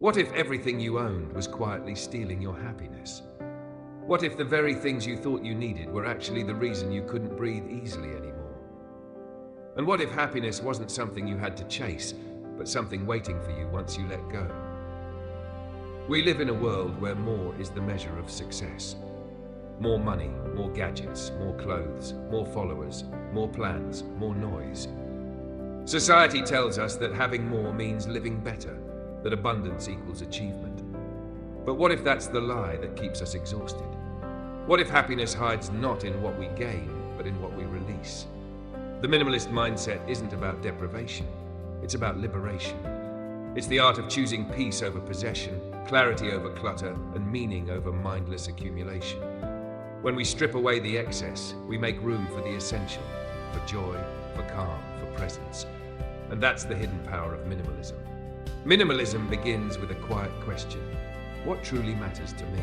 What if everything you owned was quietly stealing your happiness? What if the very things you thought you needed were actually the reason you couldn't breathe easily anymore? And what if happiness wasn't something you had to chase, but something waiting for you once you let go? We live in a world where more is the measure of success. More money, more gadgets, more clothes, more followers, more plans, more noise. Society tells us that having more means living better, that abundance equals achievement. But what if that's the lie that keeps us exhausted? What if happiness hides not in what we gain, but in what we release? The minimalist mindset isn't about deprivation, it's about liberation. It's the art of choosing peace over possession, clarity over clutter, and meaning over mindless accumulation. When we strip away the excess, we make room for the essential, for joy, for calm, for presence. And that's the hidden power of minimalism. Minimalism begins with a quiet question. What truly matters to me?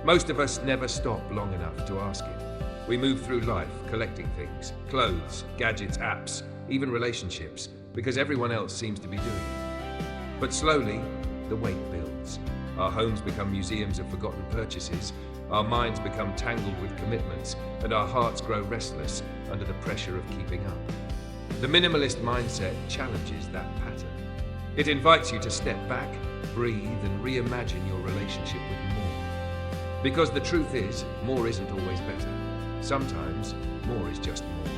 Most of us never stop long enough to ask it. We move through life collecting things, clothes, gadgets, apps, even relationships, because everyone else seems to be doing it. But slowly, the weight builds. Our homes become museums of forgotten purchases, our minds become tangled with commitments, and our hearts grow restless under the pressure of keeping up. The minimalist mindset challenges that pattern. It invites you to step back, breathe, and reimagine your relationship with more. Because the truth is, more isn't always better. Sometimes, more is just more.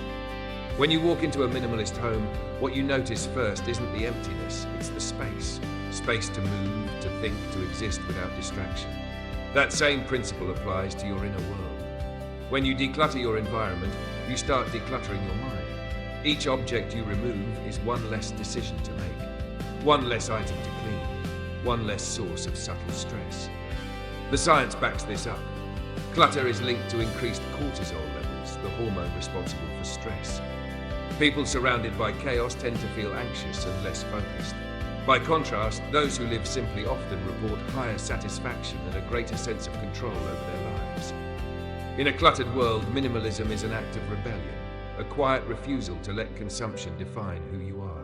When you walk into a minimalist home, what you notice first isn't the emptiness, it's the space. Space to move, to think, to exist without distraction. That same principle applies to your inner world. When you declutter your environment, you start decluttering your mind. Each object you remove is one less decision to make, one less item to clean, one less source of subtle stress. The science backs this up. Clutter is linked to increased cortisol levels, the hormone responsible for stress. People surrounded by chaos tend to feel anxious and less focused. By contrast, those who live simply often report higher satisfaction and a greater sense of control over their lives. In a cluttered world, minimalism is an act of rebellion, a quiet refusal to let consumption define who you are.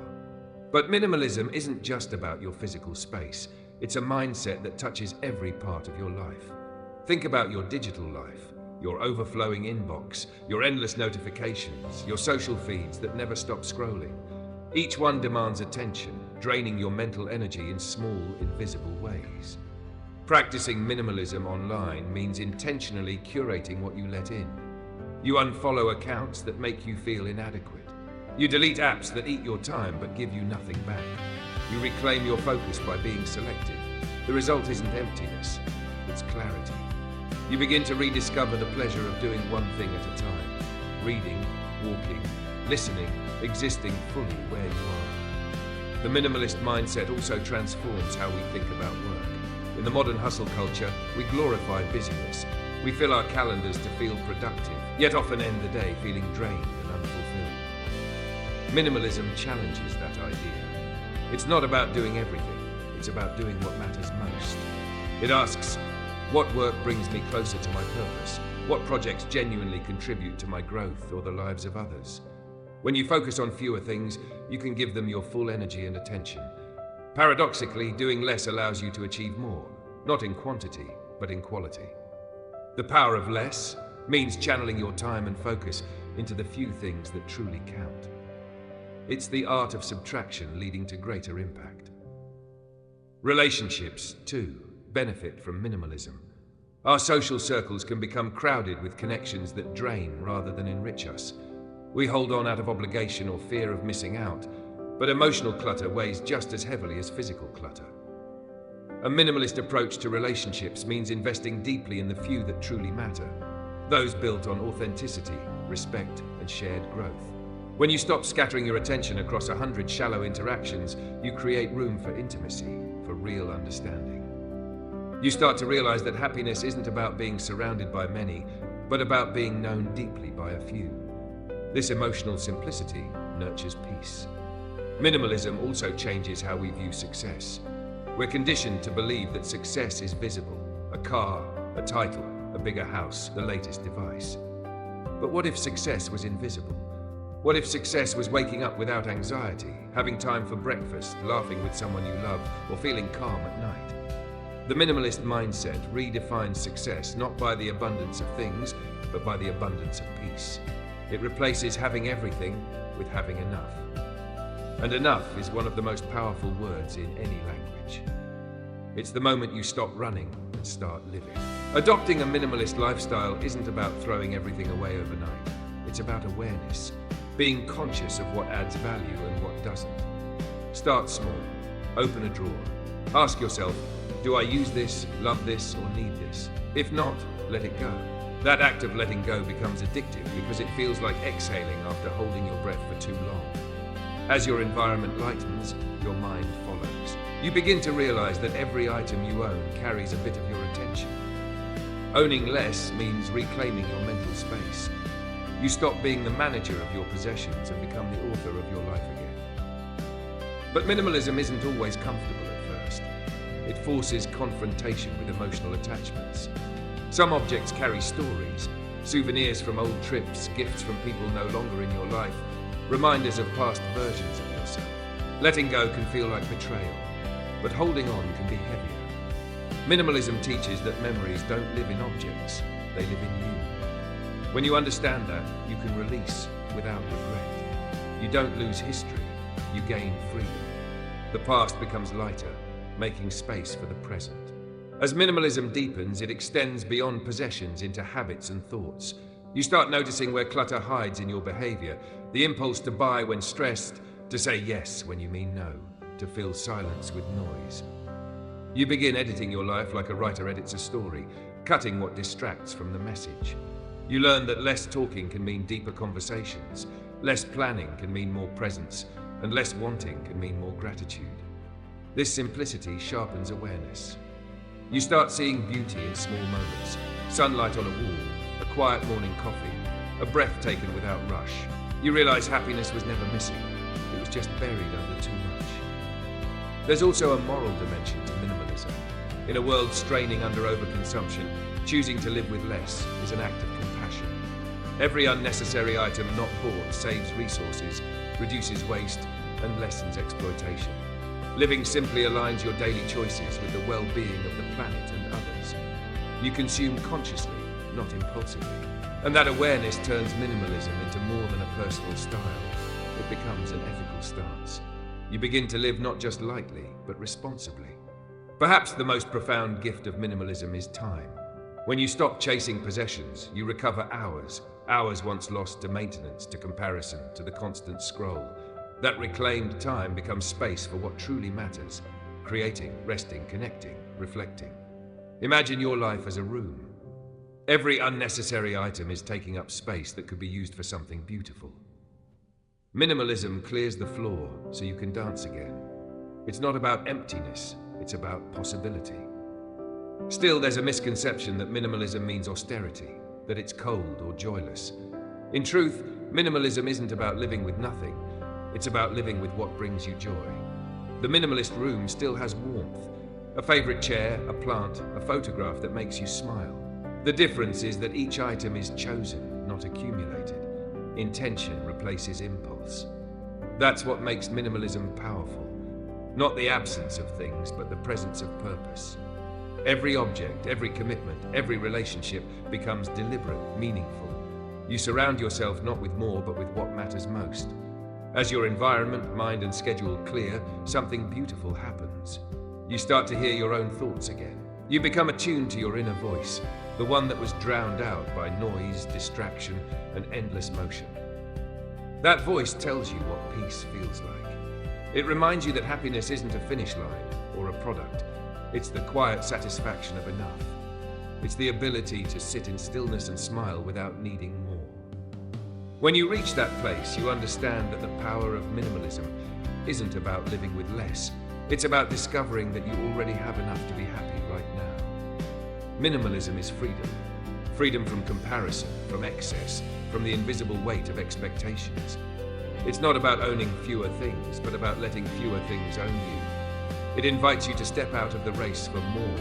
But minimalism isn't just about your physical space. It's a mindset that touches every part of your life. Think about your digital life, your overflowing inbox, your endless notifications, your social feeds that never stop scrolling. Each one demands attention, draining your mental energy in small, invisible ways. Practicing minimalism online means intentionally curating what you let in. You unfollow accounts that make you feel inadequate. You delete apps that eat your time but give you nothing back. You reclaim your focus by being selective. The result isn't emptiness, it's clarity. You begin to rediscover the pleasure of doing one thing at a time. Reading, walking, listening, existing fully where you are. The minimalist mindset also transforms how we think about work. In the modern hustle culture, we glorify busyness. We fill our calendars to feel productive, yet often end the day feeling drained and unfulfilled. Minimalism challenges that idea. It's not about doing everything, it's about doing what matters most. It asks, what work brings me closer to my purpose? What projects genuinely contribute to my growth or the lives of others? When you focus on fewer things, you can give them your full energy and attention. Paradoxically, doing less allows you to achieve more, not in quantity, but in quality. The power of less means channeling your time and focus into the few things that truly count. It's the art of subtraction leading to greater impact. Relationships, too, benefit from minimalism. Our social circles can become crowded with connections that drain rather than enrich us. We hold on out of obligation or fear of missing out, but emotional clutter weighs just as heavily as physical clutter. A minimalist approach to relationships means investing deeply in the few that truly matter, those built on authenticity, respect, and shared growth. When you stop scattering your attention across 100 shallow interactions, you create room for intimacy, for real understanding. You start to realize that happiness isn't about being surrounded by many, but about being known deeply by a few. This emotional simplicity nurtures peace. Minimalism also changes how we view success. We're conditioned to believe that success is visible: a car, a title, a bigger house, the latest device. But what if success was invisible? What if success was waking up without anxiety, having time for breakfast, laughing with someone you love, or feeling calm at night? The minimalist mindset redefines success not by the abundance of things, but by the abundance of peace. It replaces having everything with having enough. And enough is one of the most powerful words in any language. It's the moment you stop running and start living. Adopting a minimalist lifestyle isn't about throwing everything away overnight. It's about awareness, being conscious of what adds value and what doesn't. Start small. Open a drawer. Ask yourself, do I use this, love this, or need this? If not, let it go. That act of letting go becomes addictive because it feels like exhaling after holding your breath for too long. As your environment lightens, your mind follows. You begin to realize that every item you own carries a bit of your attention. Owning less means reclaiming your mental space. You stop being the manager of your possessions and become the author of your life again. But minimalism isn't always comfortable at first. It forces confrontation with emotional attachments. Some objects carry stories, souvenirs from old trips, gifts from people no longer in your life, reminders of past versions of yourself. Letting go can feel like betrayal, but holding on can be heavier. Minimalism teaches that memories don't live in objects, they live in you. When you understand that, you can release without regret. You don't lose history, you gain freedom. The past becomes lighter, making space for the present. As minimalism deepens, it extends beyond possessions into habits and thoughts. You start noticing where clutter hides in your behavior, the impulse to buy when stressed, to say yes when you mean no, to fill silence with noise. You begin editing your life like a writer edits a story, cutting what distracts from the message. You learn that less talking can mean deeper conversations, less planning can mean more presence, and less wanting can mean more gratitude. This simplicity sharpens awareness. You start seeing beauty in small moments, sunlight on a wall, a quiet morning coffee, a breath taken without rush. You realize happiness was never missing, it was just buried under too much. There's also a moral dimension to minimalism. In a world straining under overconsumption, choosing to live with less is an act of compassion. Every unnecessary item not bought saves resources, reduces waste, and lessens exploitation. Living simply aligns your daily choices with the well-being of the planet and others. You consume consciously, not impulsively. And that awareness turns minimalism into more than a personal style. It becomes an ethical stance. You begin to live not just lightly, but responsibly. Perhaps the most profound gift of minimalism is time. When you stop chasing possessions, you recover hours once lost to maintenance, to comparison, to the constant scroll. That reclaimed time becomes space for what truly matters, creating, resting, connecting, reflecting. Imagine your life as a room. Every unnecessary item is taking up space that could be used for something beautiful. Minimalism clears the floor so you can dance again. It's not about emptiness, it's about possibility. Still, there's a misconception that minimalism means austerity, that it's cold or joyless. In truth, minimalism isn't about living with nothing, it's about living with what brings you joy. The minimalist room still has warmth, a favorite chair, a plant, a photograph that makes you smile. The difference is that each item is chosen, not accumulated. Intention replaces impulse. That's what makes minimalism powerful. Not the absence of things, but the presence of purpose. Every object, every commitment, every relationship becomes deliberate, meaningful. You surround yourself not with more, but with what matters most. As your environment, mind, and schedule clear, something beautiful happens. You start to hear your own thoughts again. You become attuned to your inner voice, the one that was drowned out by noise, distraction, and endless motion. That voice tells you what peace feels like. It reminds you that happiness isn't a finish line or a product. It's the quiet satisfaction of enough. It's the ability to sit in stillness and smile without needing more. When you reach that place, you understand that the power of minimalism isn't about living with less. It's about discovering that you already have enough to be happy right now. Minimalism is freedom. Freedom from comparison, from excess, from the invisible weight of expectations. It's not about owning fewer things, but about letting fewer things own you. It invites you to step out of the race for more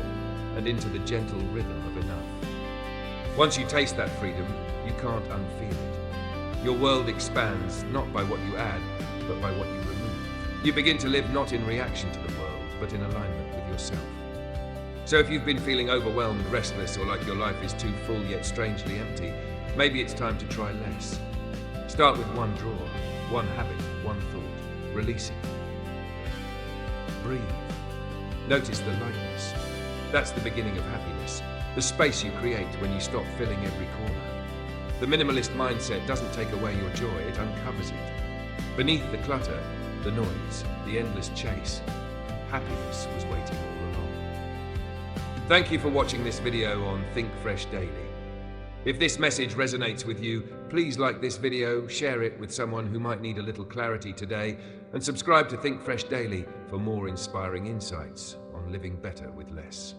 and into the gentle rhythm of enough. Once you taste that freedom, you can't unfeel it. Your world expands not by what you add, but by what you remove. You begin to live not in reaction to the world, but in alignment with yourself. So if you've been feeling overwhelmed, restless, or like your life is too full yet strangely empty, maybe it's time to try less. Start with one drawer, one habit, one thought, releasing. Breathe. Notice the lightness. That's the beginning of happiness, the space you create when you stop filling every corner. The minimalist mindset doesn't take away your joy, it uncovers it. Beneath the clutter, the noise, the endless chase, happiness was waiting all along. Thank you for watching this video on Think Fresh Daily. If this message resonates with you, please like this video, share it with someone who might need a little clarity today, and subscribe to Think Fresh Daily for more inspiring insights on living better with less.